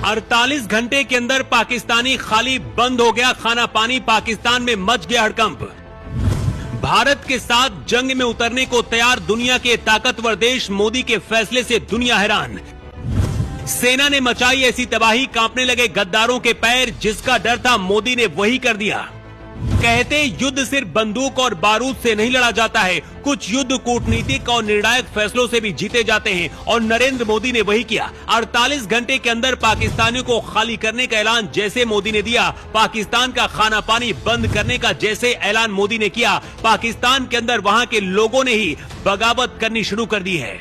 48 घंटे के अंदर पाकिस्तानी खाली बंद हो गया खाना पानी, पाकिस्तान में मच गया हड़कंप। भारत के साथ जंग में उतरने को तैयार दुनिया के ताकतवर देश, मोदी के फैसले से दुनिया हैरान। सेना ने मचाई ऐसी तबाही, कांपने लगे गद्दारों के पैर, जिसका डर था मोदी ने वही कर दिया। कहते युद्ध सिर्फ बंदूक और बारूद से नहीं लड़ा जाता है, कुछ युद्ध कूटनीतिक और निर्णायक फैसलों से भी जीते जाते हैं, और नरेंद्र मोदी ने वही किया। 48 घंटे के अंदर पाकिस्तानियों को खाली करने का ऐलान जैसे मोदी ने दिया, पाकिस्तान का खाना पानी बंद करने का जैसे ऐलान मोदी ने किया, पाकिस्तान के अंदर वहां के लोगों ने ही बगावत करनी शुरू कर दी है।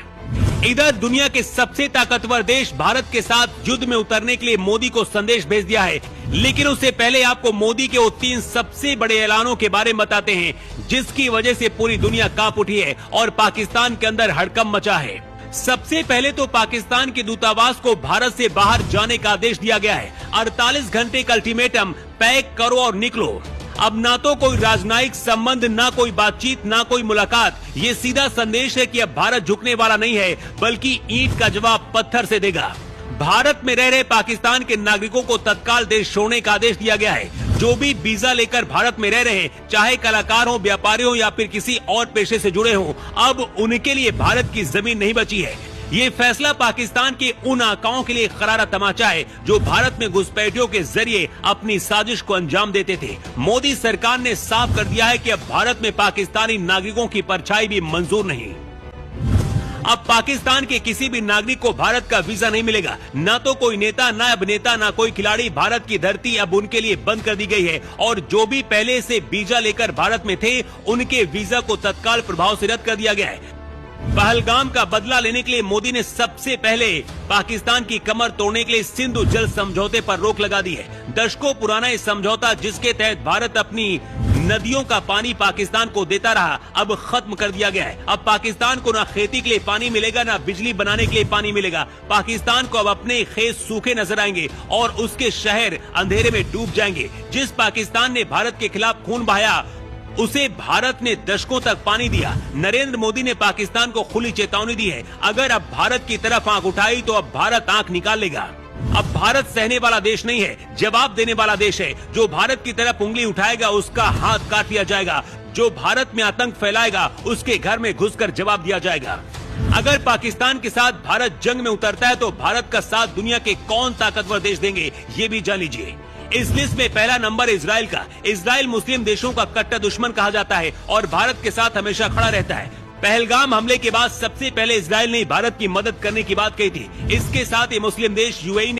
इधर दुनिया के सबसे ताकतवर देश भारत के साथ युद्ध में उतरने के लिए मोदी को संदेश भेज दिया है, लेकिन उससे पहले आपको मोदी के वो 3 सबसे बड़े ऐलानों के बारे में बताते हैं, जिसकी वजह से पूरी दुनिया कांप उठी है और पाकिस्तान के अंदर हड़कंप मचा है। सबसे पहले तो पाकिस्तान के दूतावास को भारत से बाहर जाने का आदेश दिया गया है। 48 घंटे का अल्टीमेटम, पैक करो और निकलो। अब ना तो कोई राजनयिक संबंध, ना कोई बातचीत, ना कोई मुलाकात। ये सीधा संदेश है कि अब भारत झुकने वाला नहीं है, बल्कि ईंट का जवाब पत्थर से देगा। भारत में रह रहे पाकिस्तान के नागरिकों को तत्काल देश छोड़ने का आदेश दिया गया है। जो भी वीजा लेकर भारत में रह रहे हैं, चाहे कलाकार हो, व्यापारी हो या फिर किसी और पेशे से जुड़े हों, अब उनके लिए भारत की जमीन नहीं बची है। ये फैसला पाकिस्तान के उन आकाओं के लिए करारा तमाचा है जो भारत में घुसपैठियों के जरिए अपनी साजिश को अंजाम देते थे। मोदी सरकार ने साफ कर दिया है कि अब भारत में पाकिस्तानी नागरिकों की परछाई भी मंजूर नहीं। अब पाकिस्तान के किसी भी नागरिक को भारत का वीजा नहीं मिलेगा। ना तो कोई नेता, ना अभिनेता, ना कोई खिलाड़ी। भारत की धरती अब उनके लिए बंद कर दी गई है, और जो भी पहले से वीजा लेकर भारत में थे, उनके वीजा को तत्काल प्रभाव से रद्द कर दिया गया है। पहलगाम का बदला लेने के लिए मोदी ने सबसे पहले पाकिस्तान की कमर तोड़ने के लिए सिंधु जल समझौते पर रोक लगा दी है। दशकों पुराना ये समझौता, जिसके तहत भारत अपनी नदियों का पानी पाकिस्तान को देता रहा, अब खत्म कर दिया गया है। अब पाकिस्तान को ना खेती के लिए पानी मिलेगा, ना बिजली बनाने के लिए पानी मिलेगा। पाकिस्तान को अब अपने खेत सूखे नजर आएंगे और उसके शहर अंधेरे में डूब जाएंगे। जिस पाकिस्तान ने भारत के खिलाफ खून बहाया, उसे भारत ने दशकों तक पानी दिया। नरेंद्र मोदी ने पाकिस्तान को खुली चेतावनी दी है, अगर अब भारत की तरफ आंख उठाई तो अब भारत आंख निकाल लेगा। अब भारत सहने वाला देश नहीं है, जवाब देने वाला देश है। जो भारत की तरफ उंगली उठाएगा, उसका हाथ काट लिया जाएगा। जो भारत में आतंक फैलाएगा, उसके घर में घुसकर जवाब दिया जाएगा। अगर पाकिस्तान के साथ भारत जंग में उतरता है, तो भारत का साथ दुनिया के कौन ताकतवर देश देंगे, ये भी जान लीजिए। इस लिस्ट में पहला नंबर इजराइल का। इजराइल मुस्लिम देशों का कट्टर दुश्मन कहा जाता है और भारत के साथ हमेशा खड़ा रहता है। पहलगाम हमले के बाद सबसे पहले इजराइल ने भारत की मदद करने की बात कही थी। इसके साथ ही मुस्लिम देश यूएई ने